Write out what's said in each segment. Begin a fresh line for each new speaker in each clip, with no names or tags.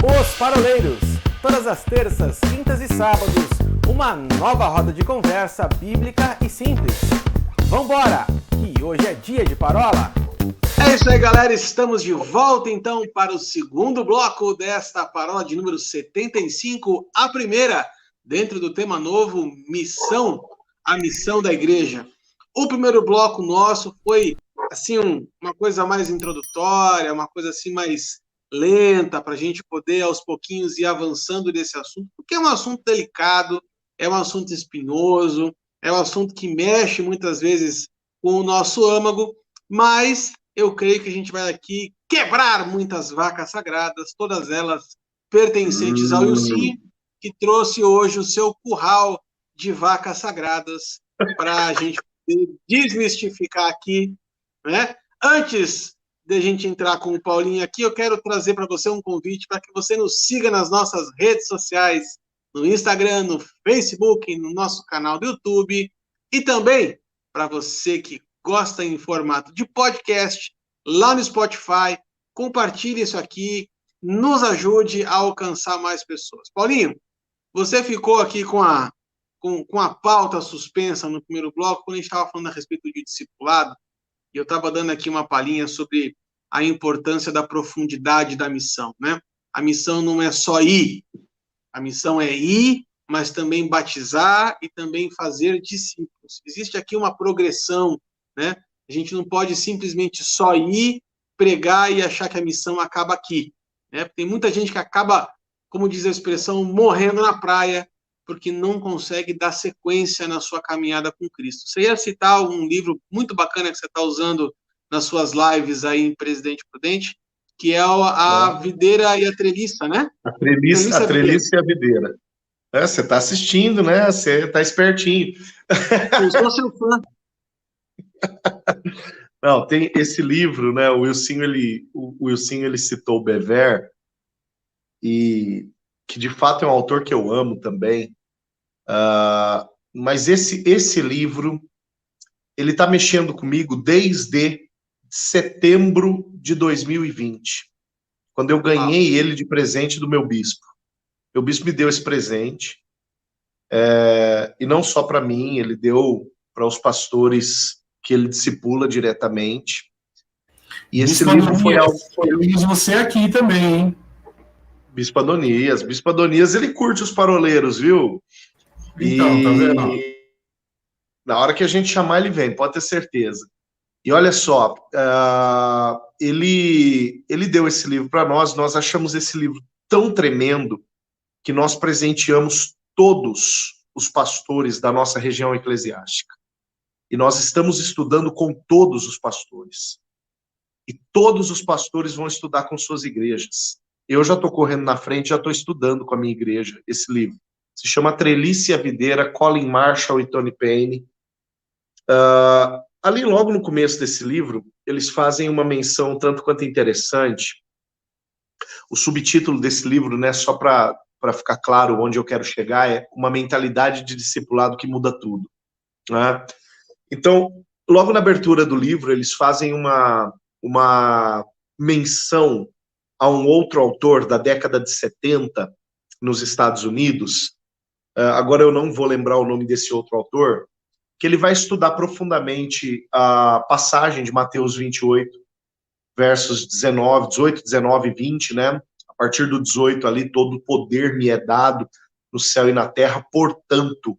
Os Paroleiros, todas as terças, quintas e sábados, uma nova roda de conversa bíblica e simples. Vambora, que hoje é dia de parola.
É isso aí, galera, estamos de volta então para o segundo bloco desta parola de número 75, a primeira, dentro do tema novo, missão, a missão da igreja. O primeiro bloco nosso foi, assim, uma coisa mais introdutória, uma coisa assim mais lenta, para a gente poder, aos pouquinhos, ir avançando nesse assunto, porque é um assunto delicado, é um assunto espinhoso, é um assunto que mexe, muitas vezes, com o nosso âmago, mas eu creio que a gente vai aqui quebrar muitas vacas sagradas, todas elas pertencentes ao Ilcinho, que trouxe hoje o seu curral de vacas sagradas para a gente poder desmistificar aqui, né? Antes de a gente entrar com o Paulinho aqui, eu quero trazer para você um convite para que você nos siga nas nossas redes sociais, no Instagram, no Facebook, no nosso canal do YouTube, e também para você que gosta em formato de podcast, lá no Spotify, compartilhe isso aqui, nos ajude a alcançar mais pessoas. Paulinho, você ficou aqui com a pauta suspensa no primeiro bloco, quando a gente estava falando a respeito de discipulado, e eu estava dando aqui uma palhinha sobre a importância da profundidade da missão, né? A missão não é só ir, a missão é ir, mas também batizar e também fazer discípulos. Existe aqui uma progressão, né? A gente não pode simplesmente só ir, pregar e achar que a missão acaba aqui, né? Tem muita gente que acaba, como diz a expressão, morrendo na praia, porque não consegue dar sequência na sua caminhada com Cristo. Você ia citar um livro muito bacana que você está usando nas suas lives aí em Presidente Prudente, que é a Videira e a Treliça, né?
A Treliça e a Videira. Você está assistindo, né? Você está espertinho.
Eu sou seu fã.
Não, tem esse livro, né? O Wilson ele citou o Bever, e que de fato é um autor que eu amo também. Mas esse livro, ele está mexendo comigo desde setembro de 2020, quando eu ganhei ele de presente do meu bispo. Meu bispo me deu esse presente, e não só para mim, ele deu para os pastores que ele discipula diretamente. E esse livro foi algo...
Temos você aqui também, hein?
Bispo Adonias, ele curte os paroleiros, viu?
Então, tá vendo?
Na hora que a gente chamar, ele vem, pode ter certeza. E olha só, ele deu esse livro para nós achamos esse livro tão tremendo que nós presenteamos todos os pastores da nossa região eclesiástica. E nós estamos estudando com todos os pastores. E todos os pastores vão estudar com suas igrejas. Eu já estou correndo na frente, já estou estudando com a minha igreja esse livro. Se chama Treliça e a Videira, Colin Marshall e Tony Payne. Ali, logo no começo desse livro, eles fazem uma menção tanto quanto interessante. O subtítulo desse livro, né, só para ficar claro onde eu quero chegar, é Uma Mentalidade de Discipulado que Muda Tudo. Né? Então, logo na abertura do livro, eles fazem uma menção a um outro autor da década de 70, nos Estados Unidos. Agora eu não vou lembrar o nome desse outro autor, que ele vai estudar profundamente a passagem de Mateus 28, versos 18, 19 e 20, né? A partir do 18 ali, todo o poder me é dado no céu e na terra, portanto,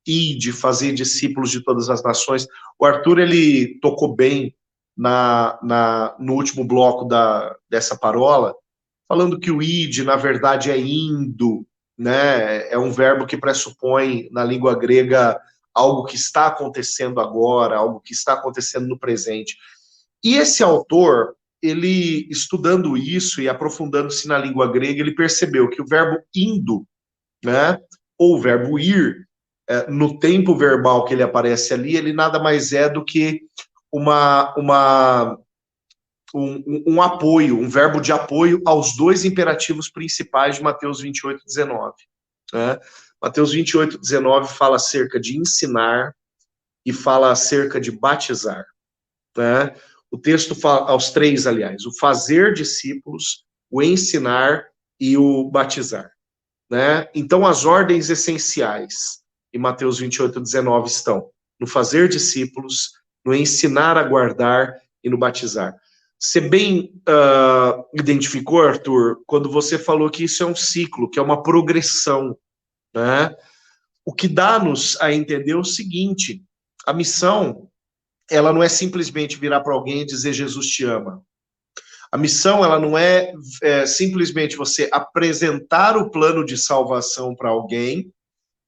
ide fazer discípulos de todas as nações. O Arthur, ele tocou bem no último bloco dessa parola, falando que o ide, na verdade, é indo, né? É um verbo que pressupõe, na língua grega, algo que está acontecendo agora, algo que está acontecendo no presente. E esse autor, ele, estudando isso e aprofundando-se na língua grega, ele percebeu que o verbo indo, né, ou o verbo ir, no tempo verbal que ele aparece ali, ele nada mais é do que um apoio, um verbo de apoio aos dois imperativos principais de Mateus 28, 19. Né? Mateus 28, 19 fala acerca de ensinar e fala acerca de batizar. Né? O texto fala, aos três, aliás, o fazer discípulos, o ensinar e o batizar, né? Então, as ordens essenciais em Mateus 28:19 estão no fazer discípulos, no ensinar a guardar e no batizar. Você bem identificou, Arthur, quando você falou que isso é um ciclo, que é uma progressão, né? O que dá-nos a entender o seguinte: a missão, ela não é simplesmente virar para alguém e dizer Jesus te ama. A missão, ela não é simplesmente você apresentar o plano de salvação para alguém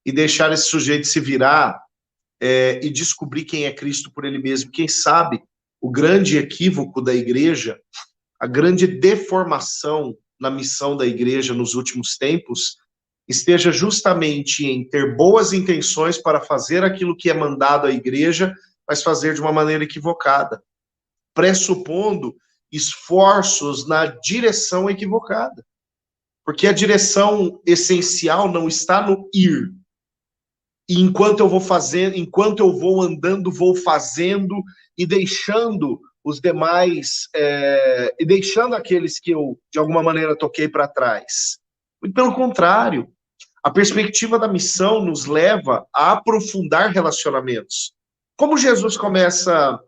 e deixar esse sujeito se virar e descobrir quem é Cristo por ele mesmo. Quem sabe o grande equívoco da igreja, a grande deformação na missão da igreja nos últimos tempos, esteja justamente em ter boas intenções para fazer aquilo que é mandado à igreja, mas fazer de uma maneira equivocada, pressupondo esforços na direção equivocada. Porque a direção essencial não está no ir. E enquanto eu vou andando, vou fazendo e deixando os demais, e deixando aqueles que eu, de alguma maneira, toquei para trás. Muito pelo contrário, a perspectiva da missão nos leva a aprofundar relacionamentos. Como Jesus começa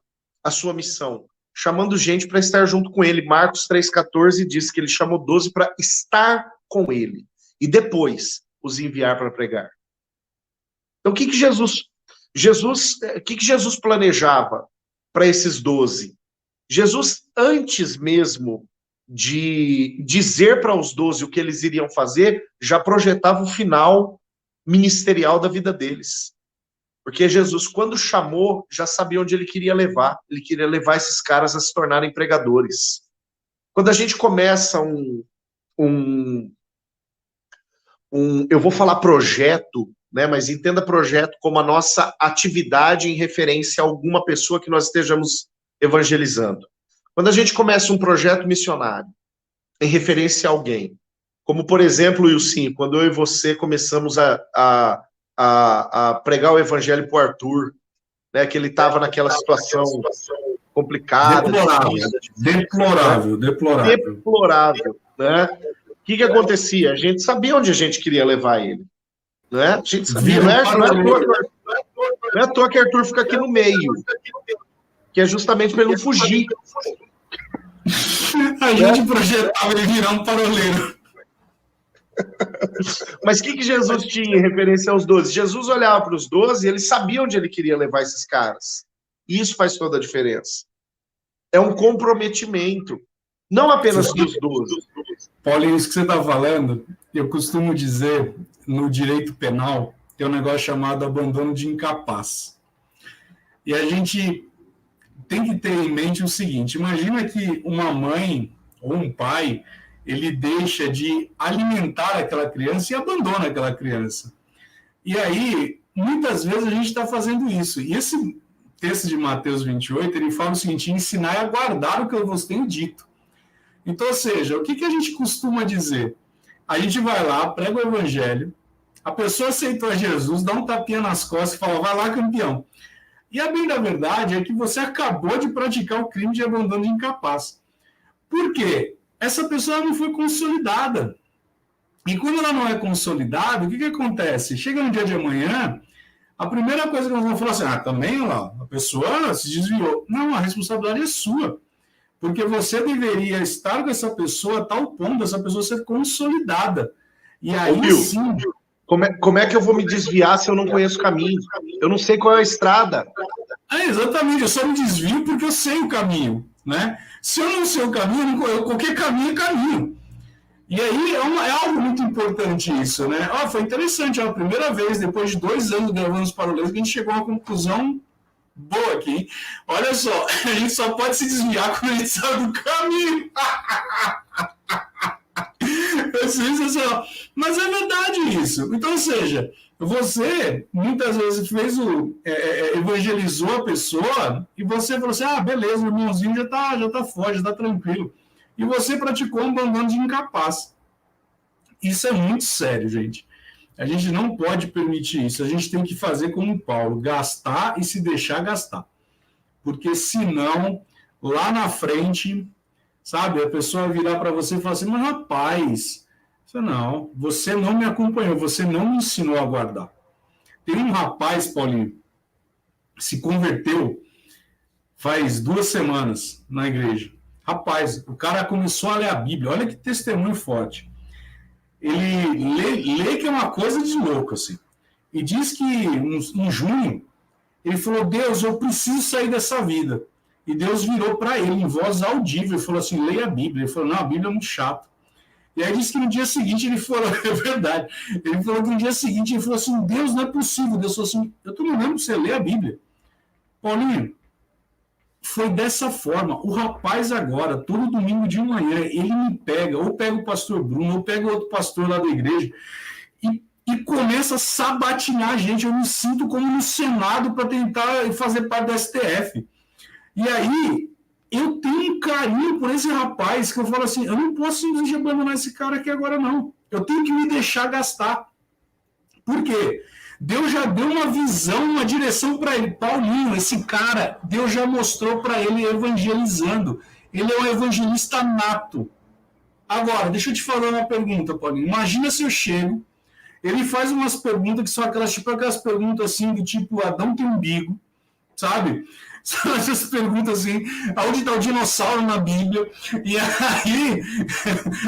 a sua missão? Chamando gente para estar junto com ele. Marcos 3,14 diz que ele chamou 12 para estar com ele. E depois os enviar para pregar. Então, o que Jesus planejava para esses 12? Jesus, antes mesmo de dizer para os 12 o que eles iriam fazer, já projetava o final ministerial da vida deles. Porque Jesus, quando chamou, já sabia onde ele queria levar. Ele queria levar esses caras a se tornarem pregadores. Quando a gente começa eu vou falar projeto, né, mas entenda projeto como a nossa atividade em referência a alguma pessoa que nós estejamos evangelizando. Quando a gente começa um projeto missionário em referência a alguém, como, por exemplo, Wilson, quando eu e você começamos a pregar o evangelho para o Arthur, né, que ele estava naquela situação complicada. Deplorável, né? O que acontecia? A gente sabia onde a gente queria levar ele. Né? A gente sabia, não é à toa que Arthur fica aqui no meio, que é justamente para ele não fugir.
A gente projetava ele virar um paroleiro.
Mas o que Jesus tinha em referência aos 12? Jesus olhava para os 12 e ele sabia onde ele queria levar esses caras. E isso faz toda a diferença. É um comprometimento, não apenas dos 12.
Paulinho, isso que você está falando, eu costumo dizer, no direito penal, tem um negócio chamado abandono de incapaz. E a gente tem que ter em mente o seguinte: imagina que uma mãe ou um pai, ele deixa de alimentar aquela criança e abandona aquela criança. E aí, muitas vezes a gente está fazendo isso. E esse texto de Mateus 28, ele fala o seguinte: ensinar a guardar o que eu vos tenho dito. Então, ou seja, o que a gente costuma dizer? A gente vai lá, prega o evangelho, a pessoa aceitou Jesus, dá um tapinha nas costas e fala: vai lá, campeão. E a bem da verdade é que você acabou de praticar o crime de abandono de incapaz. Por quê? Essa pessoa não foi consolidada. E quando ela não é consolidada, o que acontece? Chega no dia de amanhã, a primeira coisa que nós vamos falar assim: também, lá, a pessoa se desviou. Não, a responsabilidade é sua. Porque você deveria estar com essa pessoa a tal ponto dessa pessoa ser consolidada. E aí sim...
Como é que eu vou me desviar se eu não conheço o caminho? Eu não sei qual é a estrada.
Exatamente, eu só me desvio porque eu sei o caminho, né? Se eu não sei o caminho, qualquer caminho é caminho. E aí é algo muito importante isso, né? Foi interessante, a primeira vez, depois de 2 anos gravando os paroleiros, que a gente chegou a uma conclusão boa aqui, hein? Olha só, a gente só pode se desviar quando a gente sabe do caminho. Mas é verdade isso. Então, ou seja, você muitas vezes evangelizou a pessoa e você falou assim: beleza, o irmãozinho já tá forte, já tá tranquilo. E você praticou um abandono de incapaz. Isso é muito sério, gente. A gente não pode permitir isso. A gente tem que fazer como Paulo, gastar e se deixar gastar. Porque senão, lá na frente, sabe, a pessoa virar para você e falar assim: mas rapaz, falei, não, você não me acompanhou, você não me ensinou a guardar. Tem um rapaz, Paulinho, se converteu faz 2 semanas na igreja. Rapaz, o cara começou a ler a Bíblia, olha que testemunho forte. Ele lê que é uma coisa de louco, assim. E diz que em junho, ele falou, Deus, eu preciso sair dessa vida. E Deus virou para ele em voz audível e falou assim, leia a Bíblia. Ele falou, não, a Bíblia é muito chato. E aí disse que no dia seguinte ele falou, é verdade, ele falou que no dia seguinte ele falou assim, Deus, não é possível. Deus falou assim, eu estou mandando você ler a Bíblia. Paulinho, foi dessa forma. O rapaz agora, todo domingo de manhã, ele me pega, ou pega o pastor Bruno, ou pega outro pastor lá da igreja, e começa a sabatinar a gente. Eu me sinto como no Senado para tentar fazer parte da STF. E aí, eu tenho um carinho por esse rapaz, que eu falo assim, eu não posso simplesmente abandonar esse cara aqui agora, não. Eu tenho que me deixar gastar. Por quê? Deus já deu uma visão, uma direção para ele. Paulinho, esse cara, Deus já mostrou para ele evangelizando. Ele é um evangelista nato. Agora, deixa eu te fazer uma pergunta, Paulinho. Imagina se eu chego, ele faz umas perguntas que são aquelas perguntas assim, do tipo, Adão tem umbigo, sabe? São essas perguntas assim, aonde está o dinossauro na Bíblia? E aí,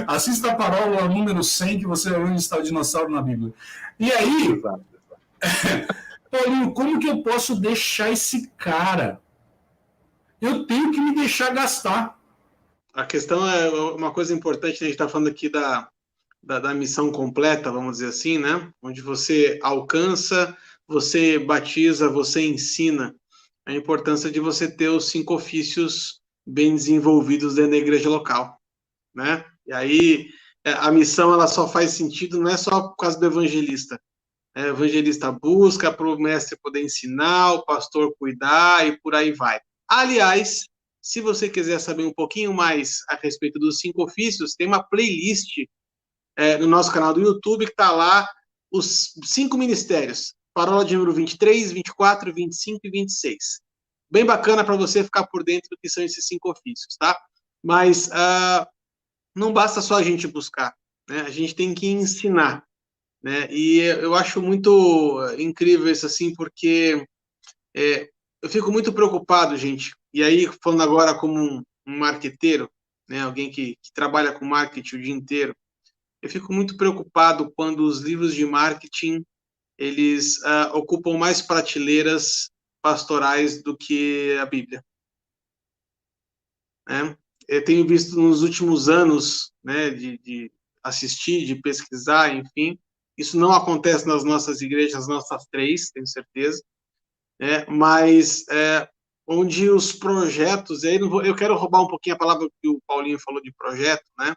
assista a parábola número 100, que você vai ver onde está o dinossauro na Bíblia. E aí, Paulinho, como que eu posso deixar esse cara? Eu tenho que me deixar gastar.
A questão é uma coisa importante, a gente está falando aqui da missão completa, vamos dizer assim, né? Onde você alcança, você batiza, você ensina. A importância de você ter os 5 ofícios bem desenvolvidos dentro da igreja local, né? E aí, a missão, ela só faz sentido, não é só por causa do evangelista. O evangelista busca para o mestre poder ensinar, o pastor cuidar e por aí vai. Aliás, se você quiser saber um pouquinho mais a respeito dos 5 ofícios, tem uma playlist no nosso canal do YouTube que está lá, os 5 ministérios. Parábola de número 23, 24, 25 e 26. Bem bacana para você ficar por dentro do que são esses 5 ofícios, tá? Mas não basta só a gente buscar, né? A gente tem que ensinar, né? E eu acho muito incrível isso assim, porque eu fico muito preocupado, gente. E aí, falando agora como um marqueteiro, né? Alguém que trabalha com marketing o dia inteiro, eu fico muito preocupado quando os livros de marketing eles ocupam mais prateleiras pastorais do que a Bíblia. Né? Eu tenho visto nos últimos anos, né, de assistir, de pesquisar, enfim, isso não acontece nas nossas igrejas, nossas 3, tenho certeza, né, mas onde os projetos, aí eu quero roubar um pouquinho a palavra que o Paulinho falou de projeto, né,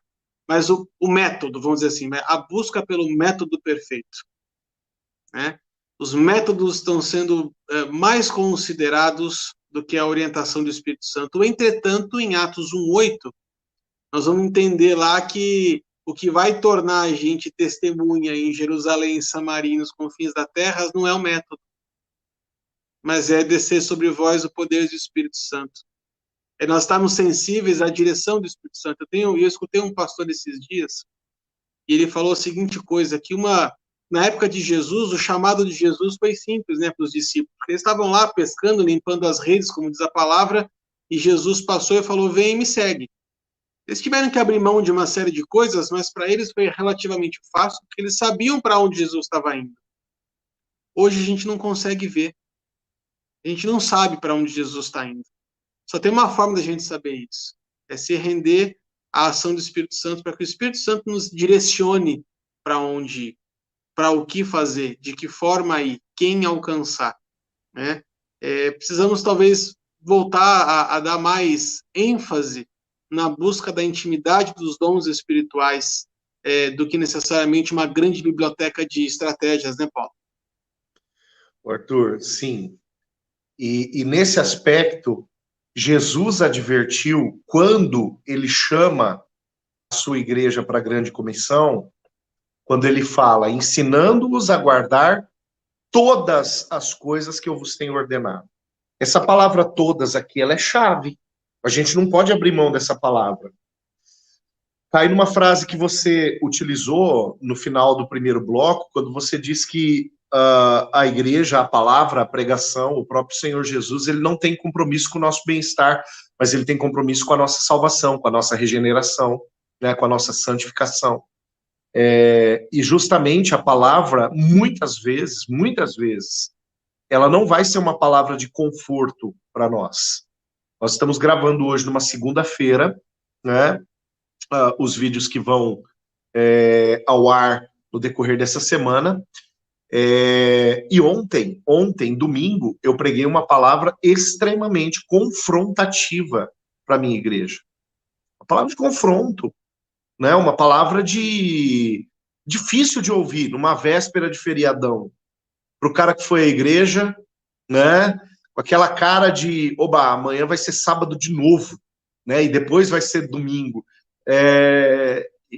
mas o método, vamos dizer assim, a busca pelo método perfeito. Né? Os métodos estão sendo mais considerados do que a orientação do Espírito Santo. Entretanto, em Atos 1:8, nós vamos entender lá que o que vai tornar a gente testemunha em Jerusalém, em Samaria e nos confins da terra não é o método, mas é descer sobre vós o poder do Espírito Santo. É nós estarmos sensíveis à direção do Espírito Santo. Eu escutei um pastor esses dias, e ele falou a seguinte coisa, que na época de Jesus, o chamado de Jesus foi simples, né, para os discípulos. Eles estavam lá pescando, limpando as redes, como diz a palavra, e Jesus passou e falou, vem e me segue. Eles tiveram que abrir mão de uma série de coisas, mas para eles foi relativamente fácil, porque eles sabiam para onde Jesus estava indo. Hoje a gente não consegue ver. A gente não sabe para onde Jesus está indo. Só tem uma forma da gente saber isso. É se render à ação do Espírito Santo, para que o Espírito Santo nos direcione para onde ir, para o que fazer, de que forma ir, quem alcançar. Né? Precisamos, talvez, voltar a dar mais ênfase na busca da intimidade dos dons espirituais do que necessariamente uma grande biblioteca de estratégias, né, Paulo?
Arthur, sim. E nesse aspecto, Jesus advertiu, quando ele chama a sua igreja para a grande comissão, quando ele fala, ensinando-os a guardar todas as coisas que eu vos tenho ordenado. Essa palavra todas aqui, ela é chave. A gente não pode abrir mão dessa palavra. cai numa frase que você utilizou no final do primeiro bloco, quando você disse que a igreja, a palavra, a pregação, o próprio Senhor Jesus, ele não tem compromisso com o nosso bem-estar, mas ele tem compromisso com a nossa salvação, com a nossa regeneração, né, com a nossa santificação. E justamente a palavra, muitas vezes, ela não vai ser uma palavra de conforto para nós. Nós estamos gravando hoje numa segunda-feira, né, os vídeos que vão ao ar no decorrer dessa semana. E ontem, domingo, eu preguei uma palavra extremamente confrontativa para a minha igreja. Uma palavra de confronto, né? Uma palavra difícil de ouvir, numa véspera de feriadão. Para o cara que foi à igreja, né? Com aquela cara de, oba, amanhã vai ser sábado de novo, né? E depois vai ser domingo.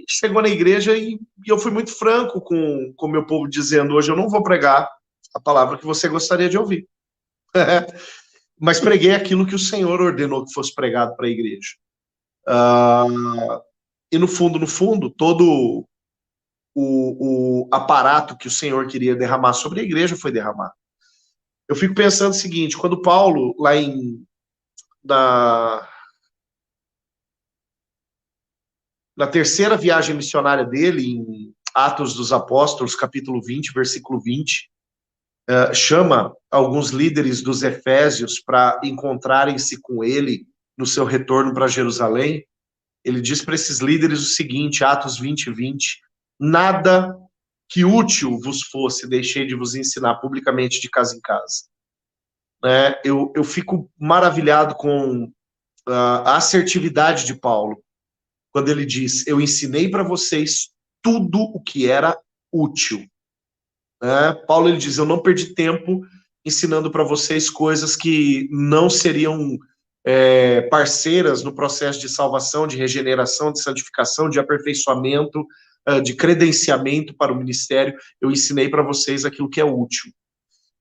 Chegou na igreja e eu fui muito franco com o meu povo, dizendo: hoje eu não vou pregar a palavra que você gostaria de ouvir. Mas preguei aquilo que o Senhor ordenou que fosse pregado para a igreja. E no fundo, todo o aparato que o Senhor queria derramar sobre a igreja foi derramado. Eu fico pensando o seguinte: quando Paulo, lá na terceira viagem missionária dele, em Atos dos Apóstolos, capítulo 20, versículo 20, chama alguns líderes dos Efésios para encontrarem-se com ele no seu retorno para Jerusalém. Ele diz para esses líderes o seguinte, Atos 20, 20, nada que útil vos fosse, deixei de vos ensinar publicamente de casa em casa. Eu fico maravilhado com a assertividade de Paulo, quando ele diz: eu ensinei para vocês tudo o que era útil. Paulo, ele diz: eu não perdi tempo ensinando para vocês coisas que não seriam parceiras no processo de salvação, de regeneração, de santificação, de aperfeiçoamento, de credenciamento para o ministério. Eu ensinei para vocês aquilo que é útil.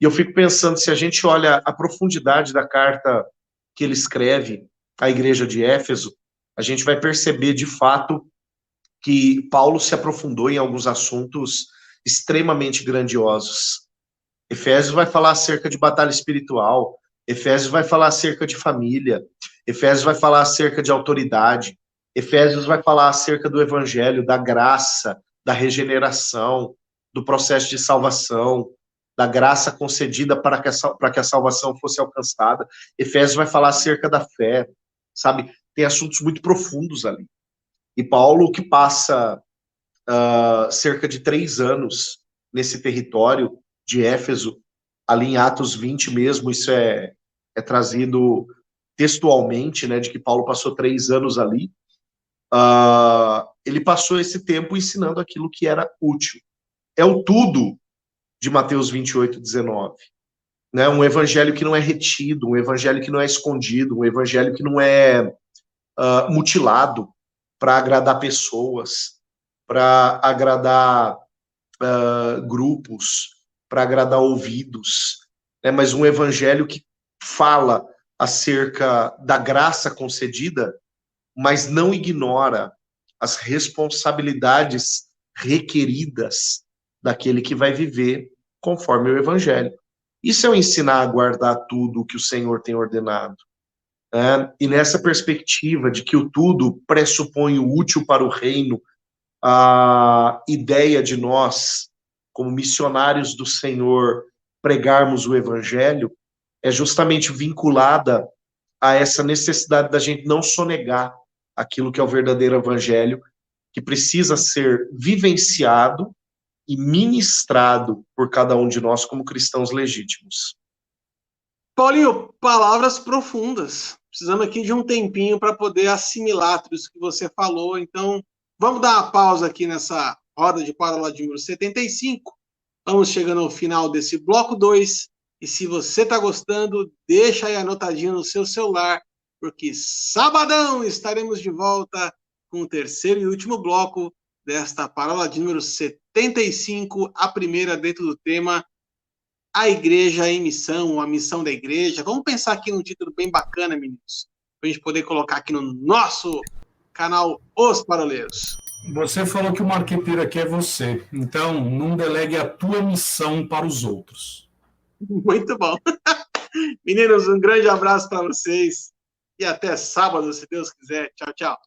E eu fico pensando, se a gente olha a profundidade da carta que ele escreve à igreja de Éfeso, a gente vai perceber, de fato, que Paulo se aprofundou em alguns assuntos extremamente grandiosos. Efésios vai falar acerca de batalha espiritual, Efésios vai falar acerca de família, Efésios vai falar acerca de autoridade, Efésios vai falar acerca do evangelho, da graça, da regeneração, do processo de salvação, da graça concedida para que a salvação fosse alcançada. Efésios vai falar acerca da fé, sabe? Tem assuntos muito profundos ali. E Paulo, que passa cerca de 3 anos nesse território de Éfeso, ali em Atos 20 mesmo, isso é trazido textualmente, né, de que Paulo passou 3 anos ali, ele passou esse tempo ensinando aquilo que era útil. É o tudo de Mateus 28, 19. Né, um evangelho que não é retido, um evangelho que não é escondido, um evangelho que não é mutilado para agradar pessoas, para agradar grupos, para agradar ouvidos, né? Mas um evangelho que fala acerca da graça concedida, mas não ignora as responsabilidades requeridas daquele que vai viver conforme o evangelho. Isso é o ensinar a guardar tudo o que o Senhor tem ordenado. E nessa perspectiva de que o tudo pressupõe o útil para o reino, a ideia de nós, como missionários do Senhor, pregarmos o evangelho, é justamente vinculada a essa necessidade da gente não sonegar aquilo que é o verdadeiro evangelho, que precisa ser vivenciado e ministrado por cada um de nós como cristãos legítimos.
Paulinho, palavras profundas. Precisamos aqui de um tempinho para poder assimilar tudo isso que você falou. Então, vamos dar uma pausa aqui nessa roda de parábola de número 75. Vamos chegando ao final desse bloco 2. E se você está gostando, deixa aí anotadinho no seu celular, porque sabadão estaremos de volta com o terceiro e último bloco desta parábola de número 75, a primeira dentro do tema A Igreja em Missão, a missão da igreja. Vamos pensar aqui num título bem bacana, meninos, para a gente poder colocar aqui no nosso canal Os Paroleiros.
Você falou que o marqueteiro aqui é você, então não delegue a tua missão para os outros.
Muito bom. Meninos, um grande abraço para vocês e até sábado, se Deus quiser. Tchau, tchau.